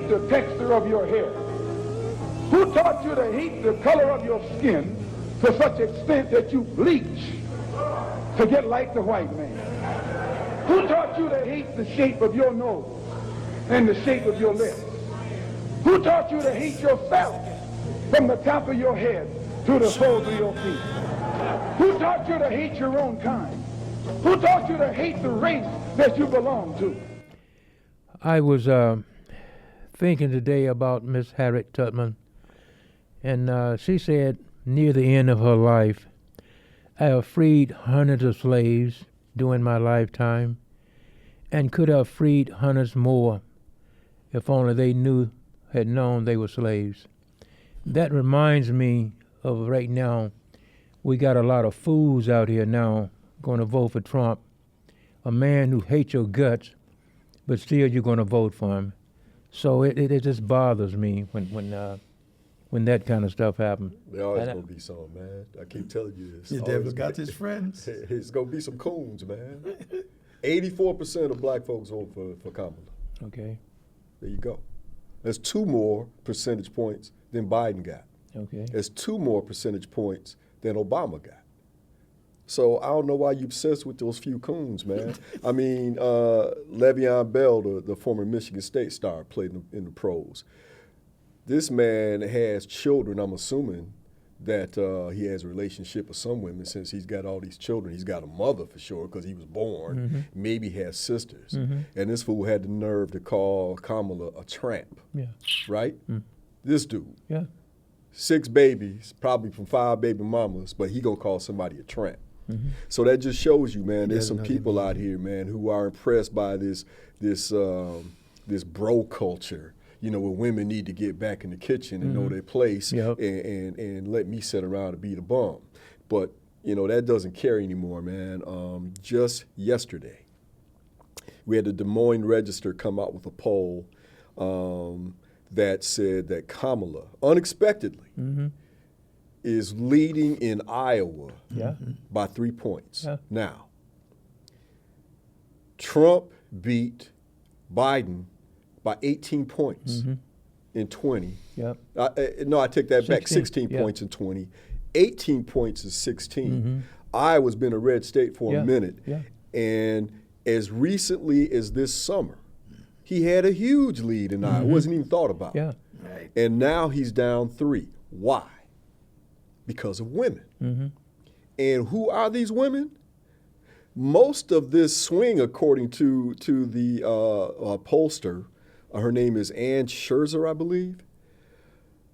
the texture of your hair? Who taught you to hate the color of your skin to such extent that you bleach to get like the white man? Who taught you to hate the shape of your nose and the shape of your lips? Who taught you to hate yourself from the top of your head to the soles of your feet? Who taught you to hate your own kind? Who taught you to hate the race that you belong to? I was thinking today about Miss Harriet Tubman, and she said near the end of her life, I have freed hundreds of slaves during my lifetime and could have freed hundreds more if only they had known they were slaves. That reminds me of right now, we got a lot of fools out here now going to vote for Trump, a man who hates your guts, but still you're going to vote for him. So it just bothers me when that kind of stuff happens. There always going to be some, man. I keep telling you this. The devil's got his friends. It's going to be some coons, man. 84% of black folks vote for Kamala. Okay. There you go. There's 2 more percentage points than Biden got. Okay. There's 2 more percentage points than Obama got. So I don't know why you're obsessed with those few coons, man. I mean, Le'Veon Bell, the former Michigan State star, played in the pros. This man has children, I'm assuming, that he has a relationship with some women since he's got all these children. He's got a mother for sure because he was born. Mm-hmm. Maybe he has sisters. Mm-hmm. And this fool had the nerve to call Kamala a tramp. Yeah. Right? Mm. This dude. Yeah. 6 babies, probably from 5 baby mamas, but he gonna call somebody a tramp. Mm-hmm. So that just shows you, man, there's some people out here, man, who are impressed by this bro culture. You know, where women need to get back in the kitchen and know their place, yep. and let me sit around and be the bum. But, you know, that doesn't carry anymore, man. Just yesterday, we had the Des Moines Register come out with a poll that said that Kamala, unexpectedly, is leading in Iowa by 3 points. Yeah. Now, Trump beat Biden by 18 points in 20. Yep. No, I take that back. 16 yep. points in 20. 18 points is 16. Iowa's been a red state for a minute. Yeah. And as recently as this summer, he had a huge lead in Iowa. Wasn't even thought about. Yeah. Right. And now he's down 3. Why? Because of women. And who are these women? Most of this swing, according to the pollster, her name is Ann Scherzer, I believe.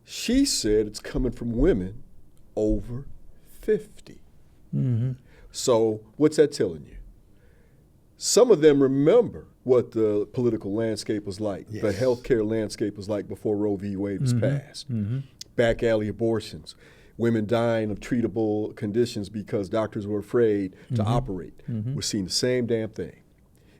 She said it's coming from women over 50. So what's that telling you? Some of them remember what the political landscape was like, the healthcare landscape was like before Roe v. Wade was passed. Back alley abortions, women dying of treatable conditions because doctors were afraid to operate. We're seeing the same damn thing.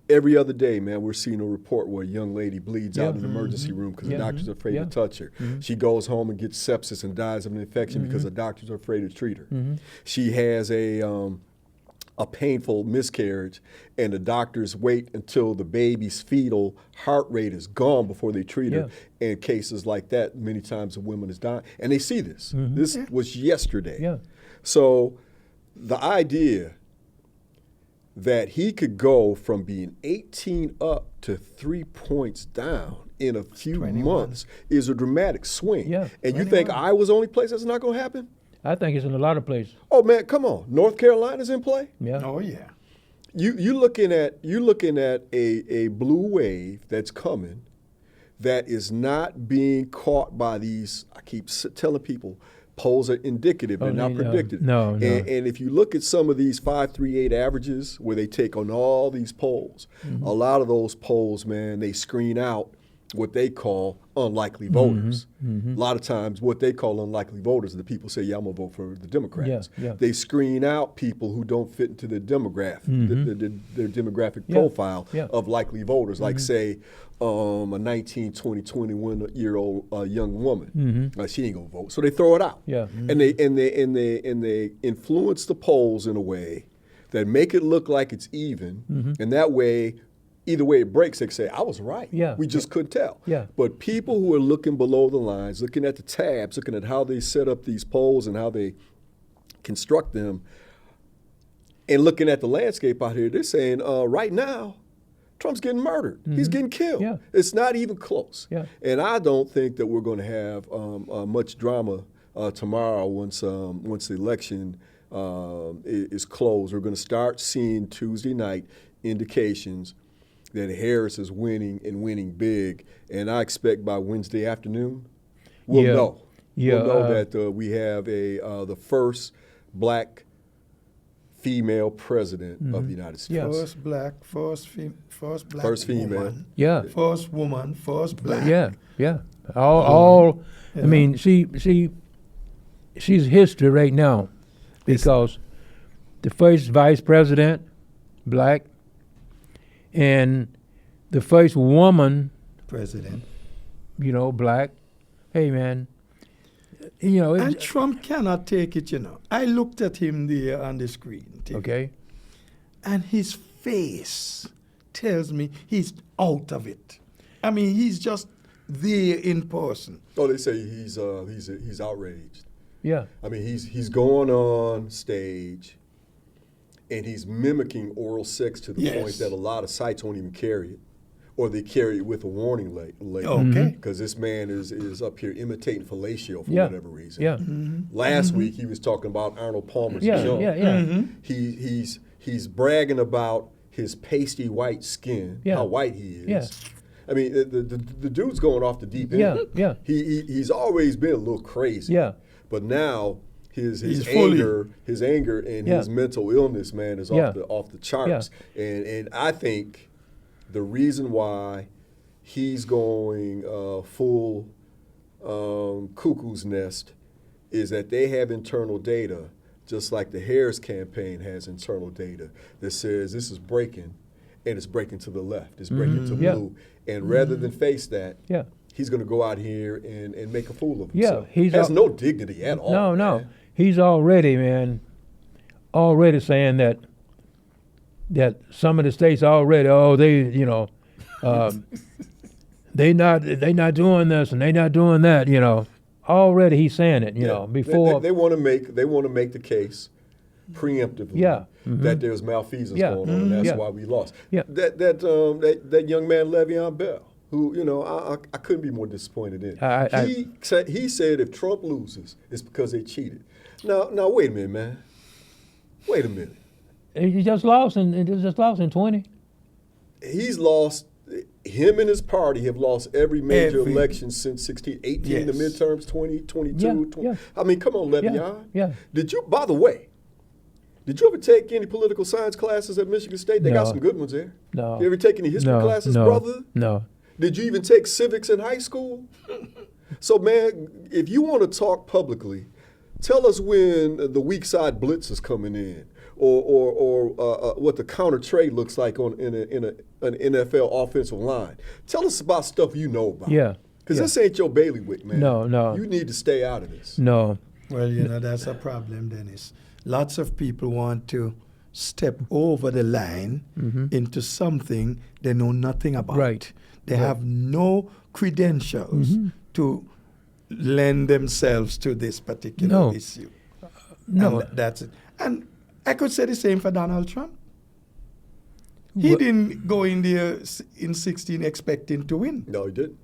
Every other day, man, we're seeing a report where a young lady bleeds out in an emergency room because the doctors are afraid to touch her. She goes home and gets sepsis and dies of an infection because the doctors are afraid to treat her. She has a painful miscarriage, and the doctors wait until the baby's fetal heart rate is gone before they treat her. And cases like that, many times a woman is dying. And they see this. This was yesterday. Yeah. So the idea that he could go from being 18 up to 3 points down in a few 21. months is a dramatic swing. Yeah. And 21. you think Iowa's the only place that's not going to happen? I think it's in a lot of places. Oh man, come on! North Carolina's in play. Yeah. Oh yeah. You looking at a blue wave that's coming, that is not being caught by these. I keep telling people, polls are indicative; they're not predictive. No. And if you look at some of these 538 averages, where they take on all these polls, a lot of those polls, man, they screen out what they call unlikely voters. A lot of times what they call unlikely voters are the people say, yeah, I'm going to vote for the Democrats. They screen out people who don't fit into the demographic, their demographic profile of likely voters, like say a 19, 20, 21-year-old young woman. She ain't going to vote. So they throw it out. And they influence the polls in a way that make it look like it's even, and that way either way it breaks, they say, I was right. Yeah. We just couldn't tell. Yeah. But people who are looking below the lines, looking at the tabs, looking at how they set up these polls and how they construct them, and looking at the landscape out here, they're saying right now, Trump's getting murdered. He's getting killed. Yeah. It's not even close. Yeah. And I don't think that we're going to have much drama tomorrow once the election is closed. We're going to start seeing Tuesday night indications that Harris is winning and winning big. And I expect by Wednesday afternoon, we'll Yeah. know. Yeah, We'll know that we have the first black female president of the United States. Yeah. First black, first black First female. woman, Yeah. first woman, first black. Yeah. All. I mean, she's history right now, because the first vice president, black, and the first woman, President. black. Hey, man. And Trump cannot take it, I looked at him there on the screen. Okay. And his face tells me he's out of it. I mean, he's just there in person. Oh, they say he's outraged. Yeah. I mean, he's going on stage and he's mimicking oral sex to the Yes. point that a lot of sites won't even carry it, or they carry it with a warning label. Okay. Because this man is up here imitating fellatio for Yeah. whatever reason. Yeah. Last week he was talking about Arnold Palmer's Yeah. junk. Yeah. He's bragging about his pasty white skin, Yeah. how white he is. Yeah. I mean, the dude's going off the deep end. Yeah. He's always been a little crazy. Yeah. But now his He's fully- anger and Yeah. his mental illness, man, is Yeah. off the charts. And I think the reason why he's going full cuckoo's nest is that they have internal data, just like the Harris campaign has internal data that says this is breaking, and it's breaking to the left, it's breaking to Yeah. blue. And rather than face that, Yeah. he's going to go out here and make a fool of Yeah, himself. he's has al- no dignity at all. No. man. He's already saying that some of the states already, they not doing this and they not doing that, Already he's saying it, Yeah. before. they want to make the case preemptively Yeah. that there's malfeasance Yeah. going on, and that's Yeah. why we lost. Yeah. That young man Le'Veon Bell, who I couldn't be more disappointed in. He said if Trump loses, it's because they cheated. Now wait a minute, man. Wait a minute. He just lost in 20. He's lost. Him and his party have lost every major Every- election since 16, 18, the Yes. midterms, 20, 22. Yeah, 20. yeah. I mean, come on, Le'Veon. Yeah. By the way, did you ever take any political science classes at Michigan State? They got No. some good ones there. No. You ever take any history classes, brother? No. Did you even take civics in high school? So, man, if you want to talk publicly, tell us when the weak side blitz is coming in, or what the counter trade looks like in an NFL offensive line. Tell us about stuff you know about. Yeah. Because Yeah. this ain't your bailiwick, man. No. You need to stay out of this. No. Well, that's a problem, Dennis. Lots of people want to step over the line into something they know nothing about. Right. They have no credentials to lend themselves to this particular No. issue. No. And that's it. And I could say the same for Donald Trump. He What- didn't go in there in 16 expecting to win. No, he didn't.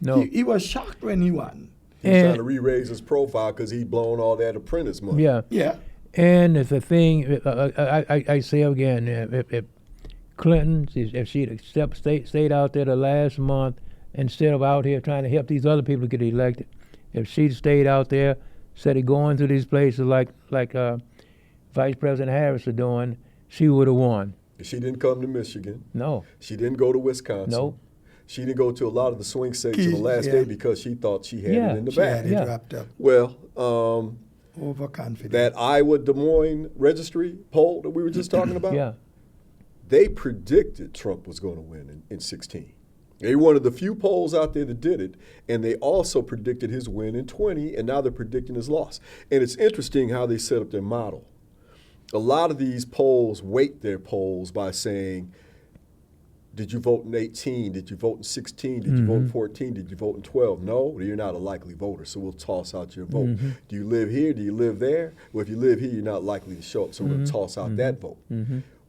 No. He was shocked when he won. He's And- trying to re-raise his profile because he'd blown all that apprentice money. Yeah. Yeah. And if the thing, I say again, if Clinton, if she'd stayed out there the last month instead of out here trying to help these other people get elected, if she'd stayed out there, instead of going to these places like Vice President Harris are doing, she would have won. She didn't come to Michigan. No. She didn't go to Wisconsin. Nope. She didn't go to a lot of the swing states on the last Yeah. day because she thought she had Yeah. it in the She had bag. it Yeah. wrapped up. Well, Overconfident. that Iowa Des Moines registry poll that we were just talking about, Yeah. they predicted Trump was going to win in 16. They were one of the few polls out there that did it, and they also predicted his win in 20, and now they're predicting his loss. And it's interesting how they set up their model. A lot of these polls weight their polls by saying Did you vote in 18? Did you vote in 16? Did you vote in 14? Did you vote in 12? No, you're not a likely voter, so we'll toss out your vote. Do you live here? Do you live there? Well, if you live here, you're not likely to show up, so we're going to toss out that vote.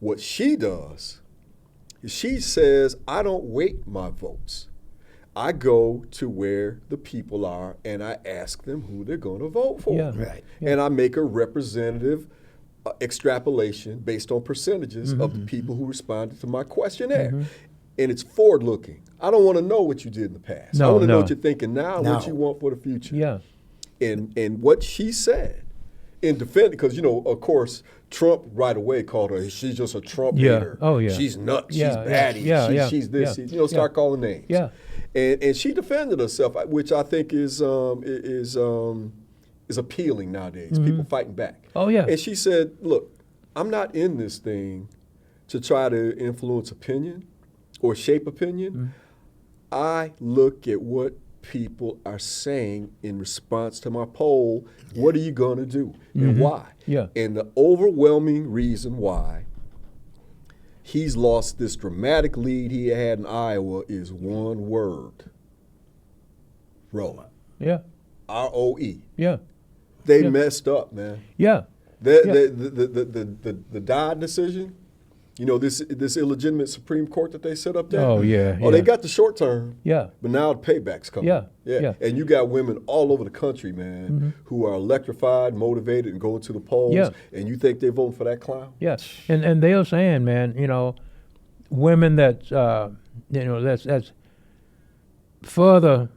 What she does is she says, I don't weight my votes. I go to where the people are, and I ask them who they're going to vote for. Yeah. Right. And I make a representative extrapolation based on percentages of the people who responded to my questionnaire. And it's forward-looking. I don't want to know what you did in the past. I No, want to know no. what you're thinking now and what No. you want for the future. Yeah. And what she said in defense, because, you know, of course, Trump right away called her, she's just a Trump Yeah. hater. Oh, yeah. She's nuts. Yeah, She's yeah. batty. Yeah, She's this. yeah. She's, you know, start calling names. Yeah. And she defended herself, which I think is appealing nowadays. People fighting back. Oh, yeah. And she said, look, I'm not in this thing to try to influence opinion or shape opinion. I look at what people are saying in response to my poll. What are you going to do and why? Yeah. And the overwhelming reason why he's lost this dramatic lead he had in Iowa is one word. Roe. Yeah. R-O-E. Yeah. They messed up, man. Yeah. The Dodd decision, you know, this illegitimate Supreme Court that they set up there. Oh, yeah, Oh, they yeah. got the short term. Yeah. But now the payback's coming. Yeah, Yeah. yeah. And you got women all over the country, man, who are electrified, motivated, and going to the polls. Yeah. And you think they're voting for that clown? Yeah. And they're saying, man, you know, women that you know, that's further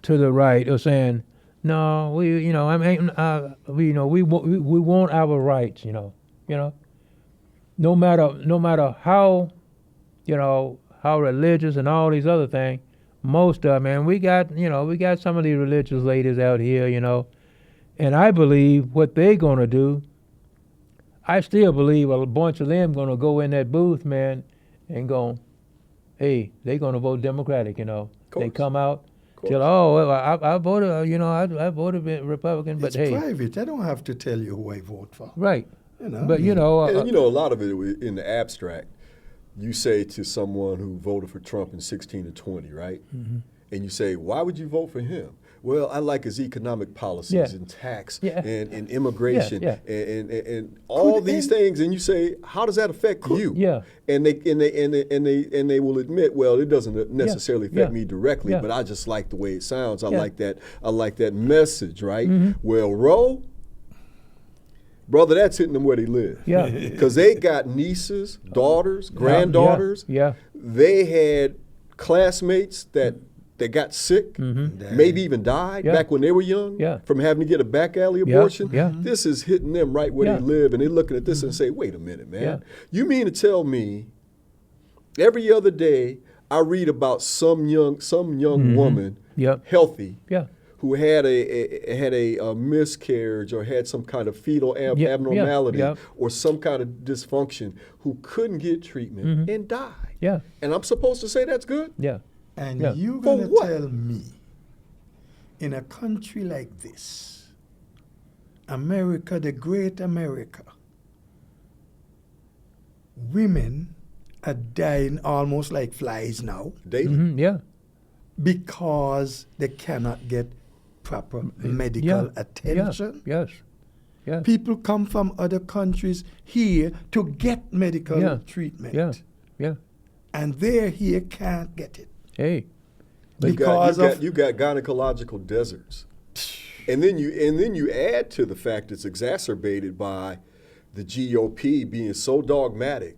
to the right are saying, no, we, you know, I mean, we, you know, we want our rights, you know, no matter how, you know, how religious and all these other things, most of, man, we got some of these religious ladies out here, you know, and I believe what they gonna do, I still believe a bunch of them gonna go in that booth, man, and go, hey, they gonna vote Democratic, you know. They course. come out, course. tell, oh, well, I voted, you know, I voted Republican, but It's hey, private. I don't have to tell you who I vote for. right. You know? But you know, And you know, a lot of it in the abstract, you say to someone who voted for Trump in 16 and 20, right? And you say, why would you vote for him? Well, I like his economic policies Yeah. and tax Yeah. and immigration Yeah, and all these things. And you say, how does that affect you? Yeah. And they will admit, well, it doesn't necessarily affect Yeah. me directly, Yeah. but I just like the way it sounds. I Yeah. like that message, right? Well, Roe, brother, that's hitting them where they live. Yeah. Because they got nieces, daughters, granddaughters. Yeah. They had classmates that got sick, maybe even died Yeah. back when they were young Yeah. from having to get a back alley abortion. Yeah. This is hitting them right where Yeah. they live, and they're looking at this and say, wait a minute, man. Yeah. You mean to tell me every other day I read about some young woman, Yep. healthy, Yeah. who had a miscarriage or had some kind of fetal abnormality yeah. or some kind of dysfunction, who couldn't get treatment and died. Yeah. And I'm supposed to say that's good? Yeah. And Yeah. you're For going to what? tell me, in a country like this, America, the great America, women are dying almost like flies now Daily. Yeah. because they cannot get proper medical attention. Yes. Yes. People come from other countries here to get medical Yeah. treatment. Yeah. Yeah. And they're here can't get it. Hey. Because you got gynecological deserts. And then you add to the fact it's exacerbated by the GOP being so dogmatic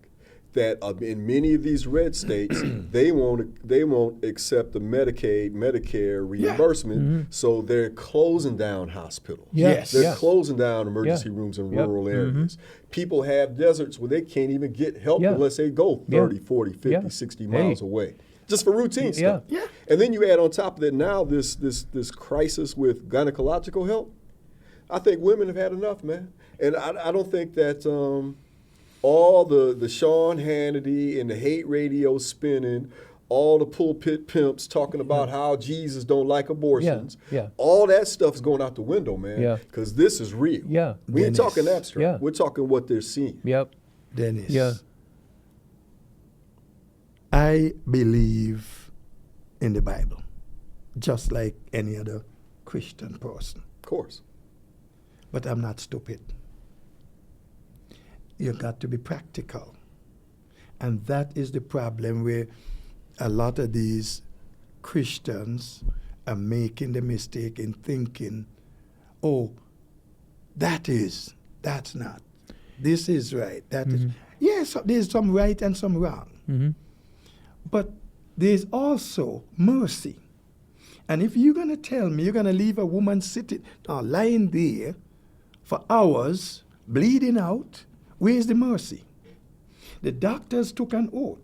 that in many of these red states they won't accept the Medicare reimbursement, so they're closing down hospitals. Yeah. Yes. They're Yeah. closing down emergency rooms in Yep. rural areas. People have deserts where they can't even get help Yeah. unless they go 30, Yeah. 40, 50, Yeah. 60 Hey. miles away. Just for routine stuff. Yeah. And then you add on top of that now this crisis with gynecological help. I think women have had enough, man. And I don't think that all the Sean Hannity and the hate radio spinning, all the pulpit pimps talking about how Jesus don't like abortions, Yeah. all that stuff's going out the window, man. Yeah. Because this is real. Yeah. We ain't Dennis. talking abstract. Yeah. We're talking what they're seeing. Yep. Dennis. Yeah. I believe in the Bible, just like any other Christian person. Of course. But I'm not stupid. You've got to be practical. And that is the problem where a lot of these Christians are making the mistake in thinking, oh, that's not. This is right. That is. Yes, there's some right and some wrong. Mm-hmm. But there's also mercy. And if you're going to tell me you're going to leave a woman sitting or lying there for hours, bleeding out, where's the mercy? The doctors took an oath.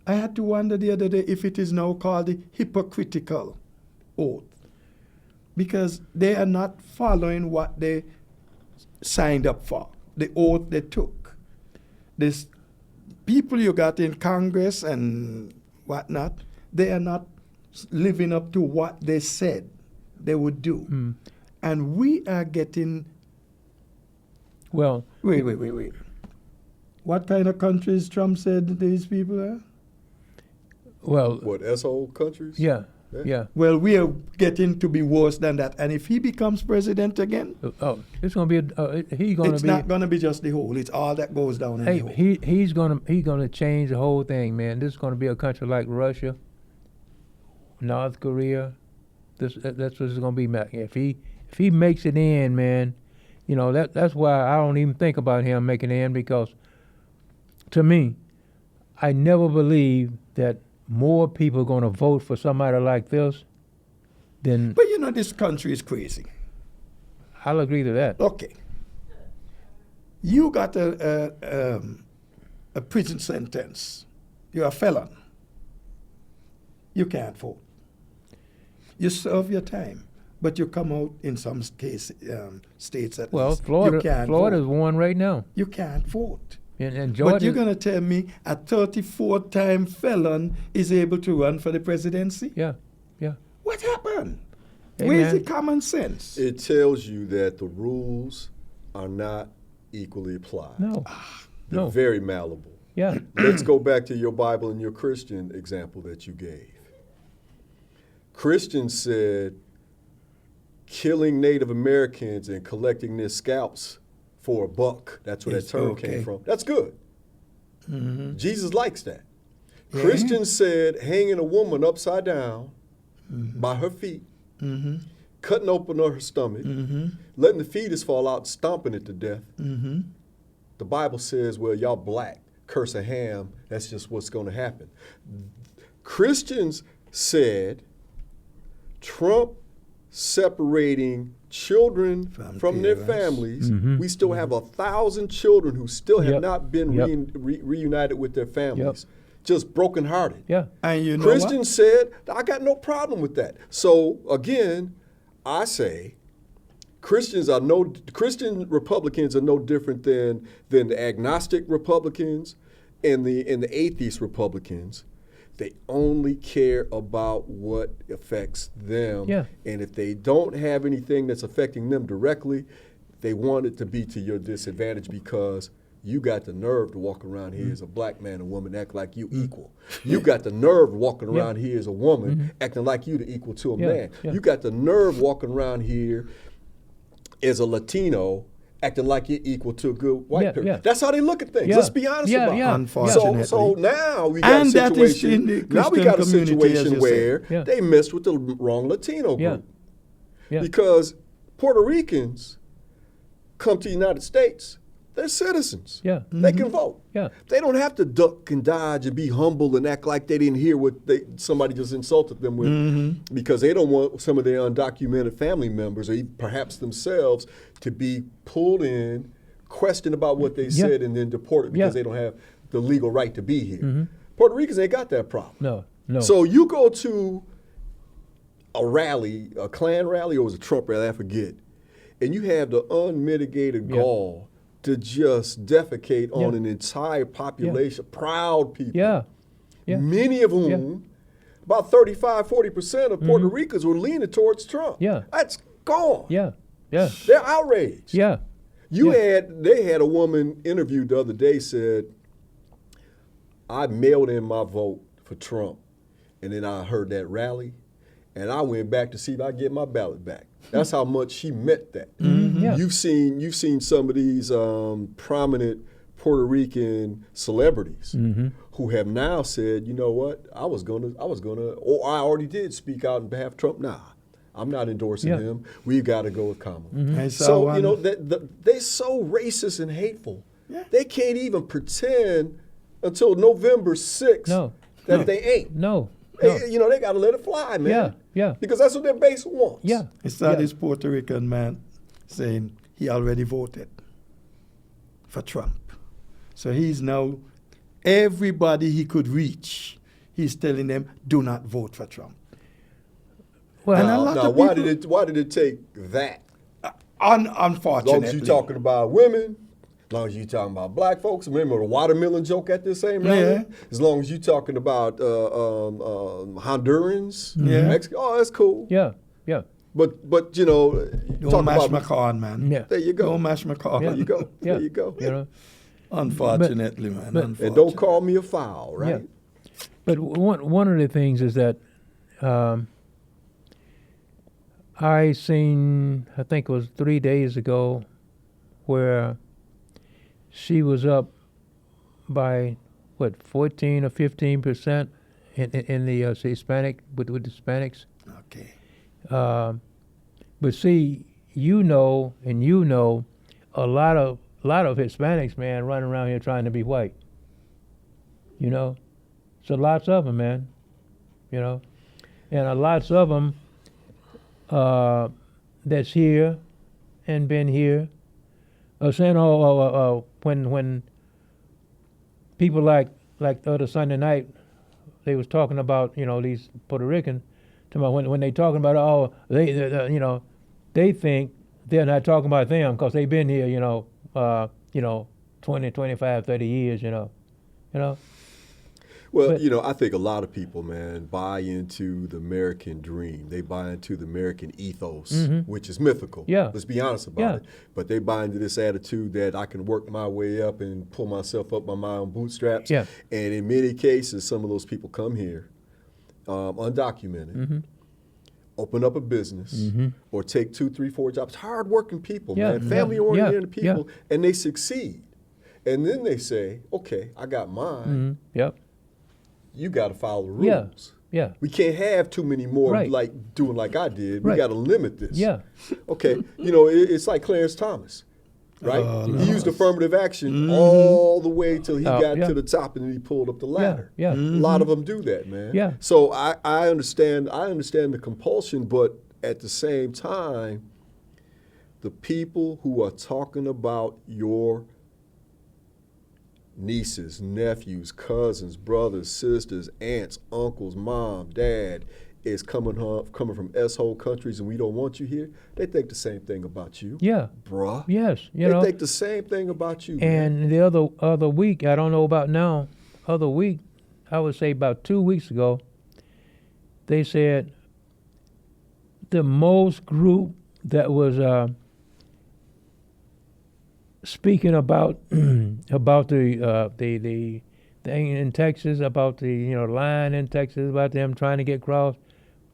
I had to wonder the other day if it is now called the hypocritical oath, because they are not following what they signed up for, the oath they took. This people you got in Congress and whatnot, they are not living up to what they said they would do. Mm. And we are getting... Well, Wait. What kind of countries Trump said these people are? well, What, S-hole countries? yeah, yeah. Well, we are getting to be worse than that. And if he becomes president again, Oh, it's gonna be he's gonna it's be. not going to be just the whole. It's all that goes down in Hey, the hole. he's gonna change the whole thing, man. This is gonna be a country like Russia, North Korea. That's what it's gonna be, man. If he makes it in, man, you know that's why I don't even think about him making it in, because to me, I never believed that more people are gonna vote for somebody like this than But you know, this country is crazy. I'll agree to that. Okay. You got a prison sentence. You're a felon. You can't vote. You serve your time, but you come out in some states at Well, least. You Florida's can't vote. one right now, You can't vote. and Georgia. But you're going to tell me a 34-time felon is able to run for the presidency? Yeah. What happened? Hey, Where's man. the common sense? It tells you that the rules are not equally applied. No. They're No. very malleable. Yeah. Let's go back to your Bible and your Christian example that you gave. Christians said killing Native Americans and collecting their scalps for $1. That's where that It's term okay. came from. That's good. Mm-hmm. Jesus likes that. Yeah. Christians said hanging a woman upside down by her feet, Mm-hmm. cutting open her stomach, Mm-hmm. letting the fetus fall out, stomping it to death. Mm-hmm. The Bible says, well, y'all black, curse a ham, that's just what's going to happen. Christians said Trump separating children from their parents. families. Mhm. We still have 1,000 children who still have Yep. not been Yep. reunited with their families. Just brokenhearted. Yeah. And you know Christians said, I got no problem with that. So again, I say Christian Republicans are no different than the agnostic Republicans and the atheist Republicans. They only care about what affects them. Yeah. And if they don't have anything that's affecting them directly, they want it to be to your disadvantage because you got the nerve to walk around here as a black man and woman, act like you equal. You got the nerve walking around here as a woman, acting like you the equal to a Yeah, man. yeah. You got the nerve walking around here as a Latino, acting like you're equal to a good white Yeah, person. yeah. That's how they look at things. Yeah. Let's be honest Yeah, about yeah. it. Unfortunately. So now we got And a that is situation. in the Now we Christian got a community, as situation you where say. Yeah. they messed with the wrong Latino Yeah. group. Yeah. Because Puerto Ricans come to the United States, they're citizens. Yeah. They can vote. Yeah. They don't have to duck and dodge and be humble and act like they didn't hear what somebody just insulted them with because they don't want some of their undocumented family members or even perhaps themselves to be pulled in, questioned about what they Yeah. said, and then deported because Yeah. they don't have the legal right to be here. Puerto Ricans ain't got that problem. No. So you go to a rally, a Klan rally, or was it a Trump rally, I forget, and you have the unmitigated Yeah. gall to just defecate on Yeah. an entire population, proud people. Yeah. Yeah. Many of whom, about 35, 40% of Puerto Ricans were leaning towards Trump. Yeah. That's gone. Yeah. Yeah. They're outraged. Yeah. They had a woman interviewed the other day said, I mailed in my vote for Trump, and then I heard that rally, and I went back to see if I get my ballot back. That's how much she meant that. Yeah. You've seen some of these prominent Puerto Rican celebrities who have now said, you know what, I was gonna, or I already did speak out on behalf of Trump. Nah, I'm not endorsing Yeah. him. We've got to go with Kamala. I saw So one- you know they're so racist and hateful. Yeah. They can't even pretend until November 6th No. that they ain't. No. They, you know, they got to let it fly, man. Yeah, yeah. Because that's what their base wants. Yeah. I saw Yeah. this Puerto Rican man saying he already voted for Trump. So he's now, everybody he could reach, he's telling them, do not vote for Trump. Well, And a lot Now, of why people- did it take that? Unfortunately. As long as you're talking about women, as long as you're talking about black folks, remember the watermelon joke at the same rally? Yeah. As long as you're talking about Hondurans, Yeah. Mexico, oh, that's cool. yeah. Yeah. But you know, Don't talk mash about McCarn, man. Yeah. there you go. Don't mash McCarn. There you go. Yeah. There you go. You know. Unfortunately, man. but- And unfortunately. don't call me a foul, right? Yeah. But one of the things is that I seen, I think it was 3 days ago, where she was up by what 14 or 15% in the Hispanic with the Hispanics. Okay. But see, you know, a lot of Hispanics, man, running around here trying to be white. You know, so lots of them, man. You know, and lots of them that's here and been here are saying, when people like the other Sunday night, they was talking about, you know, these Puerto Ricans, talking about when they talking about, they you know, they think they're not talking about them because they've been here, 20, 25, 30 years, you know. Well, But- you know, I think a lot of people, man, buy into the American dream. They buy into the American ethos, which is mythical. Yeah. Let's be honest about Yeah. it. But they buy into this attitude that I can work my way up and pull myself up by my own bootstraps. Yeah. And in many cases, some of those people come here undocumented, open up a business, or take 2, 3, 4 jobs. Hard-working people, Yeah. man, Yeah. family-oriented Yeah. people, and they succeed. And then they say, okay, I got mine. Yep. You got to follow the rules. Yeah. Yeah. We can't have too many more Right. like doing like I did. We Right. got to limit this. Yeah. Okay. You know, it's like Clarence Thomas, right? He used affirmative action all the way till he got yeah. to the top, and then he pulled up the ladder. Yeah. A lot of them do that, man. Yeah. So I understand. I understand the compulsion, but at the same time, the people who are talking about your nieces, nephews, cousins, brothers, sisters, aunts, uncles, mom, dad is coming from S-hole countries and we don't want you here, they think the same thing about you. Yeah. Bruh. Yes. You They know. think the same thing about you, man. And the other week, I don't know about now, other week, I would say about 2 weeks ago, they said the most group that was speaking about about the thing in Texas, about the line in Texas, about them trying to get across,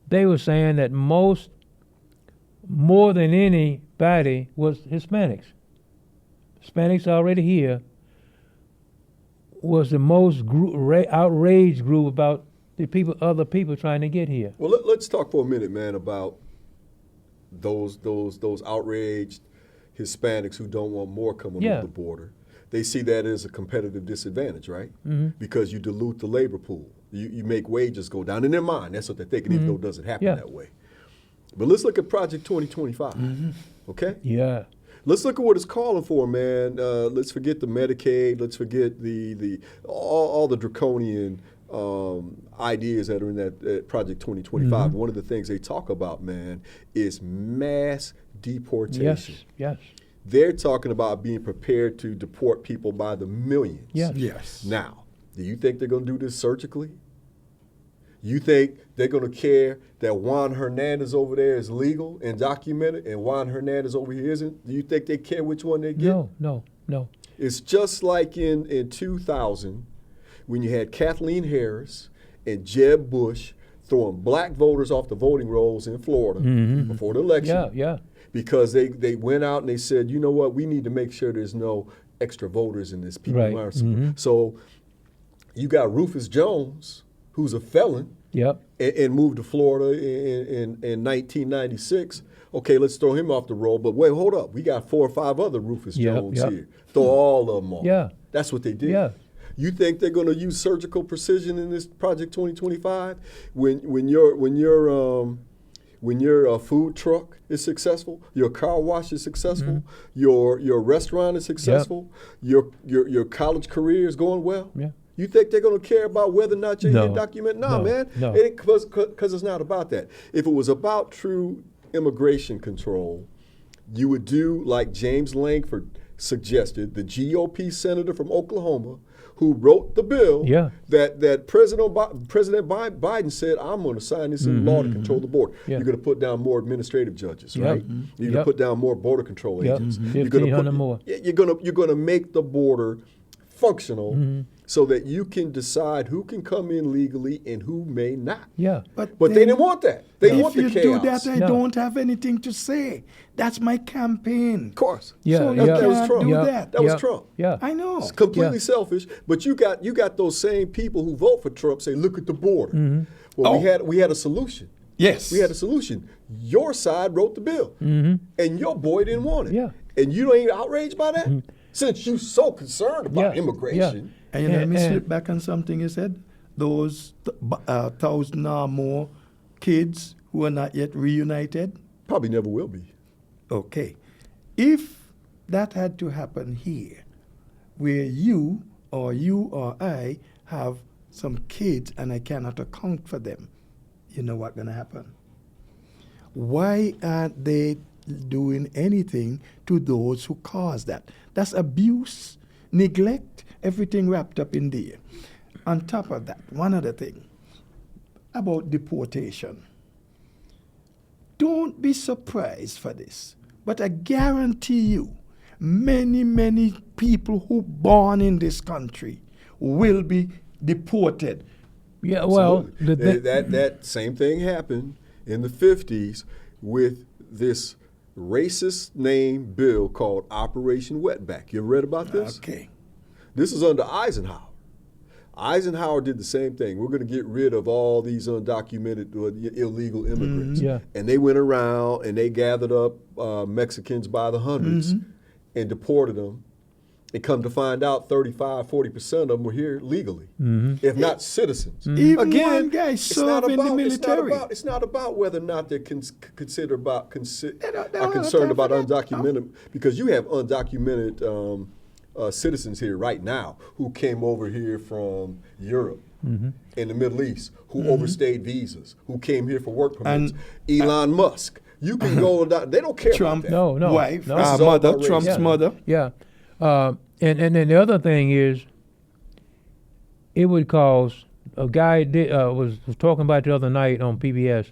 they were saying that more than anybody was Hispanics. Hispanics already here was the most outraged group about the other people trying to get here. Well, let's talk for a minute, man, about those outraged Hispanics who don't want more coming Yeah. over the border. They see that as a competitive disadvantage, right? Because you dilute the labor pool. You make wages go down. In their mind, that's what they're thinking, even though it doesn't happen Yeah. that way. But let's look at Project 2025, okay? Yeah. Let's look at what it's calling for, man. Let's forget the Medicaid. Let's forget all the draconian ideas that are in that Project 2025. One of the things they talk about, man, is mass deportation. Yes. They're talking about being prepared to deport people by the millions. Yeah. Yes. Now, do you think they're going to do this surgically? You think they're going to care that Juan Hernandez over there is legal and documented and Juan Hernandez over here isn't? Do you think they care which one they get? No. It's just like in 2000 when you had Kathleen Harris and Jeb Bush throwing black voters off the voting rolls in Florida before the election. Yeah, yeah. Because they went out and they said, you know what, we need to make sure there's no extra voters in this people. Right. Who aren't So you got Rufus Jones, who's a felon, Yep. and moved to Florida in 1996. Okay, let's throw him off the roll. But wait, hold up. We got 4 or 5 other Rufus Jones here. Throw all of them off. Yeah. That's what they did. Yeah. You think they're going to use surgical precision in this Project 2025 when your food truck is successful, your car wash is successful, your restaurant is successful, your college career is going well? Yeah. You think they're going to care about whether or not you're undocumented? No, man. No. It ain't because it's not about that. If it was about true immigration control, you would do like James Langford suggested, the GOP senator from Oklahoma, who wrote the bill that President Biden said, I'm going to sign this into law to control the border. Yeah. You're going to put down more administrative judges, right? You're going to put down more border control agents. You're going to 1,500 more. You're going to make the border functional so that you can decide who can come in legally and who may not. Yeah. But they didn't want that. They want the chaos. If you do that, I don't have anything to say. That's my campaign. Of course. Yeah, So yeah. you That was can't Trump. do Yeah. that. That was Trump. Yeah. I know. It's completely Yeah. selfish. But you got those same people who vote for Trump say, look at the border. Well, we had a solution. Yes. We had a solution. Your side wrote the bill, and your boy didn't want it. Yeah. And you ain't outraged by that? Since you're so concerned about immigration. And let me slip back on something you said. Those 1,000 or more kids who are not yet reunited. Probably never will be. Okay. If that had to happen here, where you or I have some kids and I cannot account for them, you know what's going to happen? Why aren't they doing anything to those who caused that? That's abuse, neglect, everything wrapped up in there. On top of that, one other thing about deportation. Don't be surprised for this, but I guarantee you, many, many people who born in this country will be deported. Yeah, well, Absolutely. That same thing happened in the 50s with this racist name bill called Operation Wetback. You ever read about this? Okay. This is under Eisenhower. Eisenhower did the same thing. We're going to get rid of all these undocumented or illegal immigrants. Yeah. And they went around and they gathered up Mexicans by the hundreds and deported them. And come to find out 35-40% of them were here legally, if not citizens. Even one guy served in the military. It's not about whether or not they're concerned about No. undocumented, because you have undocumented citizens here right now who came over here from Europe and the Middle East, who overstayed visas, who came here for work permits. Elon Musk. You can go down. They don't care Trump, about that. No. wife, No. This is all mother, about Trump's racism. mother. Yeah. And then the other thing is, it would cause, a guy was talking about the other night on PBS,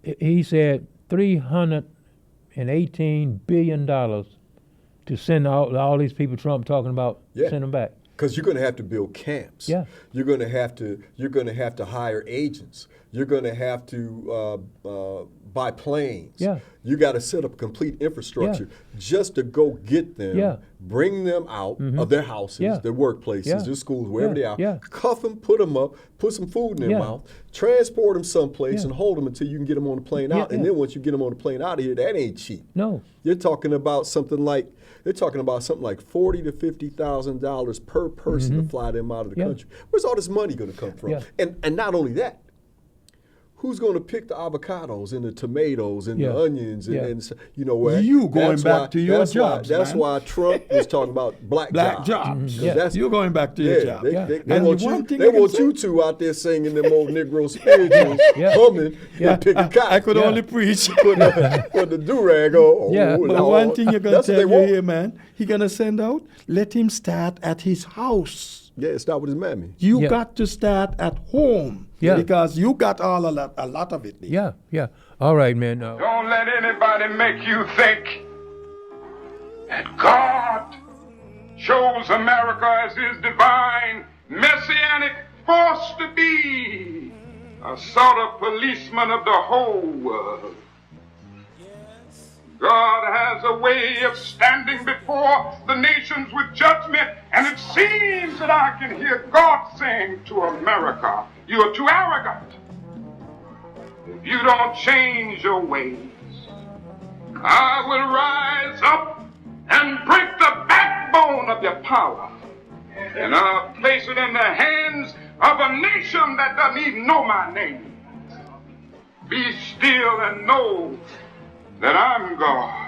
he said $318 billion to send all these people Trump talking about, send them back. Because you're going to have to build camps. Yeah. You're going to have to hire agents. You're going to have to buy planes. Yeah. You got to set up complete infrastructure just to go get them, bring them out of their houses, their workplaces, their schools, wherever they are. Yeah. Cuff them, put them up, put some food in their mouth, transport them someplace, and hold them until you can get them on the plane out. And then once you get them on the plane out of here, that ain't cheap. No. You're talking about something like $40,000 to $50,000 per person to fly them out of the country. Where's all this money going to come from? Yeah. And not only that, who's going to pick the avocados and the tomatoes and the onions and you know what? You going back to your jobs, That's man. why Trump was talking about black jobs. 'Cause that's- You're going back to your job. They And want one thing they I can want say- you two out there singing them old Negro spirituals, humming and picking cotton. I could only preach. Put the do-rag on. Yeah. But Lord. one thing you're going That's to what they tell you want. here, man, he going to send out, let him start at his house. Yeah, start with his mammy. You got to start at home because you got a lot of it there. Yeah. All right, man. Don't let anybody make you think that God chose America as his divine messianic force to be a sort of policeman of the whole world. God has a way of standing before the nations with judgment, and it seems that I can hear God saying to America, you are too arrogant. If you don't change your ways, I will rise up and break the backbone of your power, and I'll place it in the hands of a nation that doesn't even know my name. Be still and know that I'm God.